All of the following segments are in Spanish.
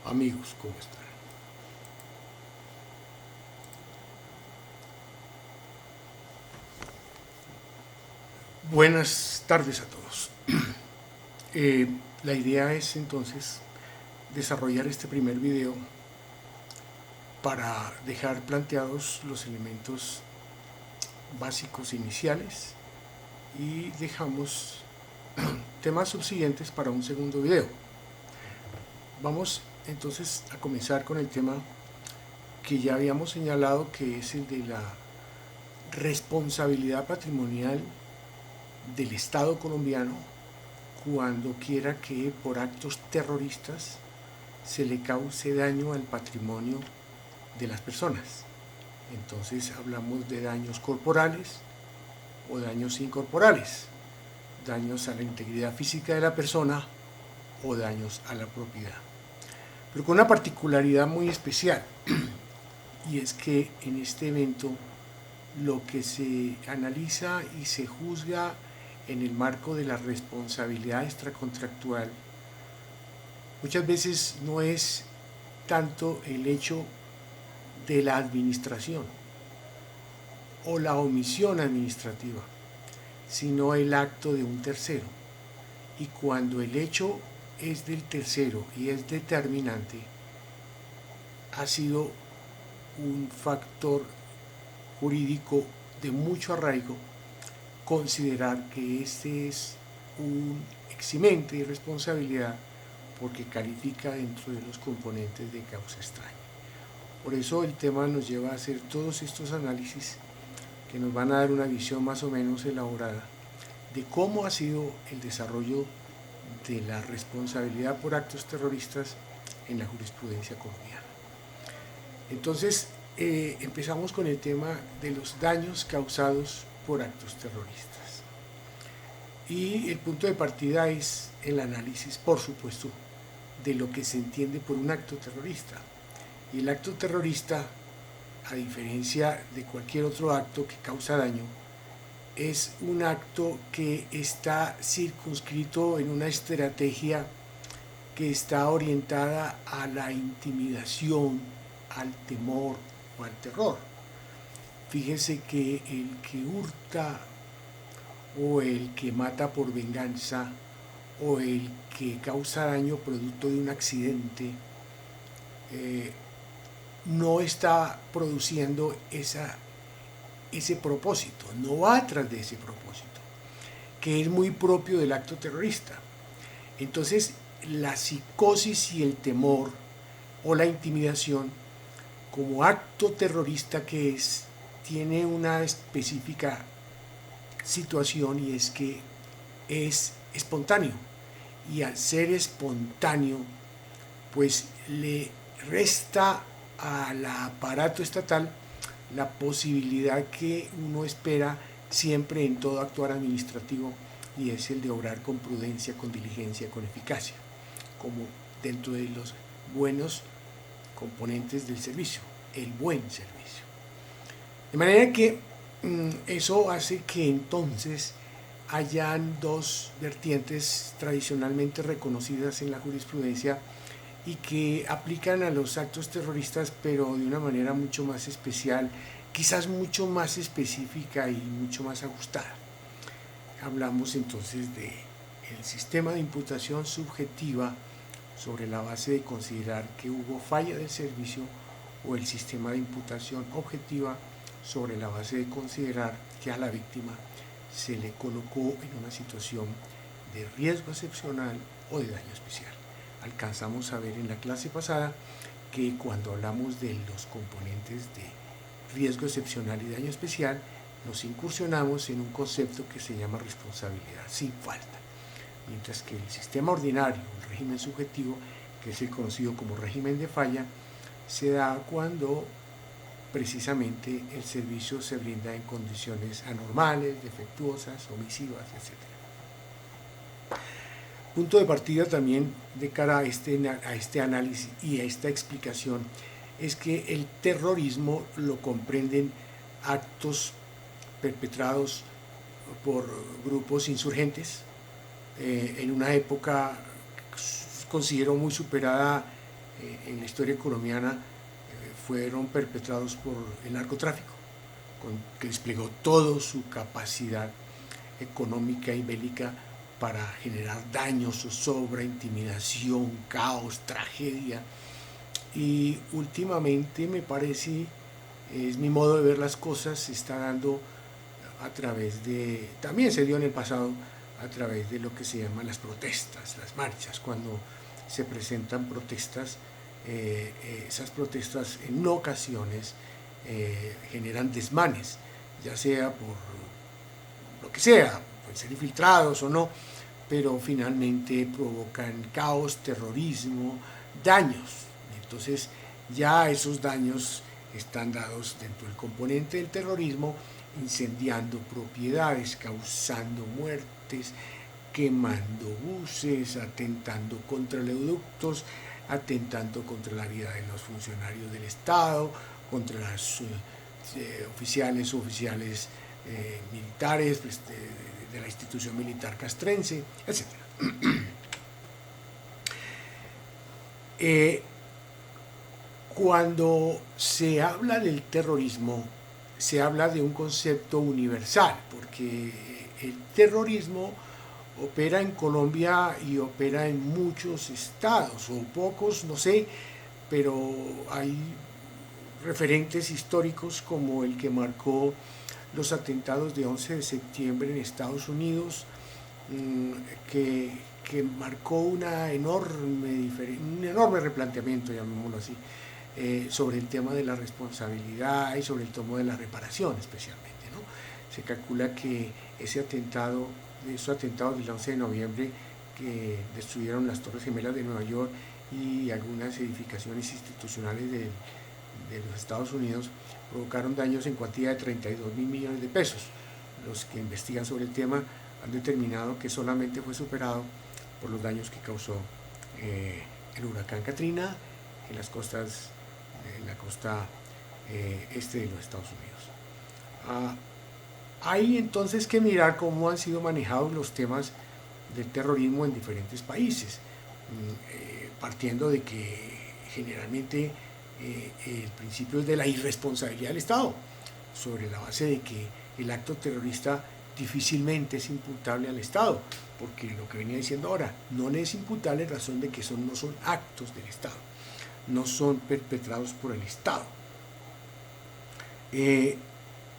Amigos, ¿cómo están? Buenas tardes a todos. Eh, la idea es entonces desarrollar este primer video para dejar planteados los elementos básicos iniciales y dejamos temas subsiguientes para un segundo video. Vamos entonces a comenzar con el tema que ya habíamos señalado, que es el de la responsabilidad patrimonial del Estado colombiano cuando quiera que por actos terroristas se le cause daño al patrimonio de las personas. Entonces hablamos de daños corporales o daños incorporales, daños a la integridad física de la persona o daños a la propiedad. Pero con una particularidad muy especial, y es que en este evento lo que se analiza y se juzga en el marco de la responsabilidad extracontractual muchas veces no es tanto el hecho de la administración o la omisión administrativa, sino el acto de un tercero. Y cuando el hecho es del tercero y es determinante, ha sido un factor jurídico de mucho arraigo considerar que este es un eximente de responsabilidad porque califica dentro de los componentes de causa extraña. Por eso el tema nos lleva a hacer todos estos análisis que nos van a dar una visión más o menos elaborada de cómo ha sido el desarrollo de la responsabilidad por actos terroristas en la jurisprudencia colombiana. Entonces, empezamos con el tema de los daños causados por actos terroristas. Y el punto de partida es el análisis, por supuesto, de lo que se entiende por un acto terrorista. Y el acto terrorista, a diferencia de cualquier otro acto que causa daño, es un acto que está circunscrito en una estrategia que está orientada a la intimidación, al temor o al terror. Fíjense que el que hurta o el que mata por venganza o el que causa daño producto de un accidente no está produciendo ese propósito, no va atrás de ese propósito, que es muy propio del acto terrorista. Entonces, la psicosis y el temor o la intimidación como acto terrorista que es, tiene una específica situación, y es que es espontáneo, y al ser espontáneo pues le resta al aparato estatal la posibilidad que uno espera siempre en todo actuar administrativo, y es el de obrar con prudencia, con diligencia, con eficacia, como dentro de los buenos componentes del servicio, el buen servicio. De manera que eso hace que entonces hayan dos vertientes tradicionalmente reconocidas en la jurisprudencia y que aplican a los actos terroristas, pero de una manera mucho más especial, quizás mucho más específica y mucho más ajustada. Hablamos entonces del sistema de imputación subjetiva sobre la base de considerar que hubo falla del servicio, o el sistema de imputación objetiva sobre la base de considerar que a la víctima se le colocó en una situación de riesgo excepcional o de daño especial. Alcanzamos a ver en la clase pasada que cuando hablamos de los componentes de riesgo excepcional y daño especial, nos incursionamos en un concepto que se llama responsabilidad sin falta, mientras que el sistema ordinario, el régimen subjetivo, que es el conocido como régimen de falla, se da cuando precisamente el servicio se brinda en condiciones anormales, defectuosas, omisivas, etc. Punto de partida también de cara a este análisis y a esta explicación es que el terrorismo lo comprenden actos perpetrados por grupos insurgentes en una época considero muy superada en la historia colombiana fueron perpetrados por el narcotráfico, que desplegó toda su capacidad económica y bélica para generar daños, zozobra, intimidación, caos, tragedia. Y últimamente me parece, es mi modo de ver las cosas, se está dando a través de, también se dio en el pasado, a través de lo que se llaman las protestas, las marchas, cuando se presentan protestas, esas protestas en ocasiones generan desmanes, ya sea por lo que sea, pueden ser infiltrados o no, pero finalmente provocan caos, terrorismo, daños. Entonces ya esos daños están dados dentro del componente del terrorismo, incendiando propiedades, causando muertes, quemando buses, atentando contra oleoductos, atentando contra la vida de los funcionarios del Estado, contra los oficiales militares pues, de la institución militar castrense, etc. Cuando se habla del terrorismo, se habla de un concepto universal, porque el terrorismo opera en Colombia y opera en muchos estados, o pocos, no sé, pero hay referentes históricos como el que marcó los atentados de 11 de septiembre en Estados Unidos, que marcó un enorme replanteamiento, llamémoslo así, sobre el tema de la responsabilidad y sobre el tema de la reparación especialmente, ¿no? Se calcula que esos atentados del 11 de noviembre que destruyeron las Torres Gemelas de Nueva York y algunas edificaciones institucionales de los Estados Unidos provocaron daños en cuantía de 32.000 millones de pesos. Los que investigan sobre el tema han determinado que solamente fue superado por los daños que causó el huracán Katrina en la costa este de los Estados Unidos. Hay entonces que mirar cómo han sido manejados los temas del terrorismo en diferentes países, partiendo de que generalmente el principio es de la irresponsabilidad del Estado, sobre la base de que el acto terrorista difícilmente es imputable al Estado, porque lo que venía diciendo ahora, no le es imputable en razón de que no son actos del Estado, no son perpetrados por el Estado.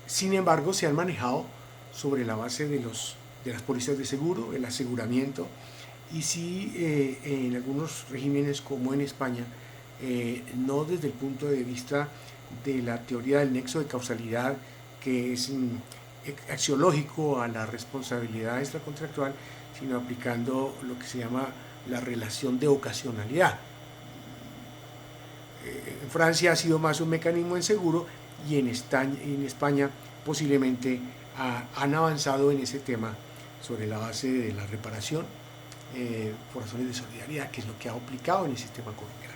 Sin embargo, se han manejado sobre la base de las pólizas de seguro, el aseguramiento, y sí en algunos regímenes como en España, no desde el punto de vista de la teoría del nexo de causalidad, que es axiológico a la responsabilidad extracontractual, sino aplicando lo que se llama la relación de ocasionalidad. En Francia ha sido más un mecanismo en seguro y en España posiblemente han avanzado en ese tema sobre la base de la reparación por razones de solidaridad, que es lo que ha aplicado en el sistema colombiano.